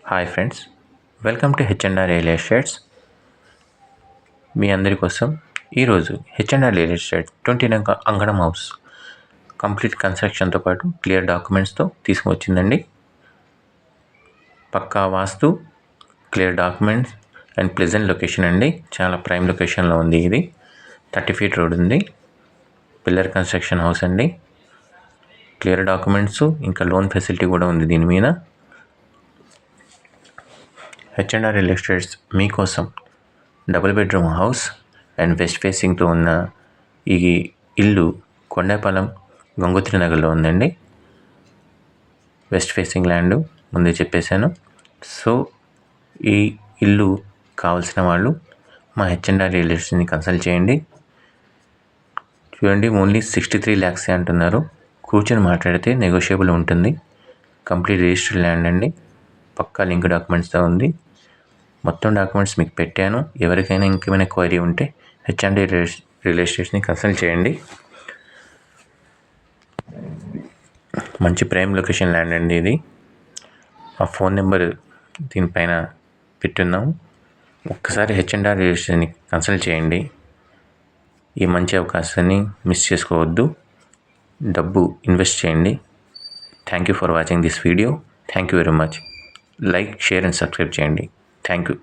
Hi friends, welcome to HNR real estates. మీ అందరి కోసం ఈరోజు హెచ్ఎన్ఆర్ రియల్ ఎస్టేట్ 29 అంగణం హౌస్ కంప్లీట్ కన్స్ట్రక్షన్తో పాటు క్లియర్ డాక్యుమెంట్స్తో తీసుకువచ్చిందండి. పక్కా vastu, clear documents and pleasant location అండి. చాలా ప్రైమ్ లొకేషన్లో ఉంది. ఇది 30 feet రోడ్ ఉంది. పిల్లర్ కన్స్ట్రక్షన్ హౌస్ అండి. క్లియర్ డాక్యుమెంట్స్ ఇంకా లోన్ ఫెసిలిటీ కూడా ఉంది దీని మీద. హెచ్ఎన్ఆర్ రియల్ ఎస్టేట్స్ మీకోసం double bedroom house and west ఫేసింగ్తో ఉన్న ఈ ఇల్లు కొండాపాలెం గంగోత్రి నగర్లో ఉందండి. వెస్ట్ ఫేసింగ్ ల్యాండ్ ముందే చెప్పేశాను. సో ఈ ఇల్లు కావాల్సిన వాళ్ళు మా హెచ్ఎన్ఆర్ రియల్ ఎస్టేట్స్ని కన్సల్ట్ చేయండి. చూడండి, ఓన్లీ 63 lakhs అంటున్నారు. కూర్చొని మాట్లాడితే నెగోషియబుల్ ఉంటుంది. కంప్లీట్ రిజిస్టర్డ్ ల్యాండ్ అండి. పక్కా లింక్ డాక్యుమెంట్స్తో ఉంది. మొత్తం డాక్యుమెంట్స్ మీకు పెట్టాను. ఎవరికైనా ఇంకేమైనా క్వైరీ ఉంటే హెచ్ఎన్ఆర్ రియల్ ఎస్టేట్స్ని కన్సల్ట్ చేయండి. మంచి ప్రైమ్ లొకేషన్ ల్యాండ్ అండి ఇది. ఆ ఫోన్ నెంబర్ దీనిపైన పెట్టున్నాము. ఒక్కసారి హెచ్ఎన్ఆర్ రియల్ ఎస్టేట్ని కన్సల్ట్ చేయండి. ఈ మంచి అవకాశాన్ని మిస్ చేసుకోవద్దు. డబ్బు ఇన్వెస్ట్ చేయండి. Thank you for watching this video. Thank you very much. Like, share and subscribe చేయండి. Thank you.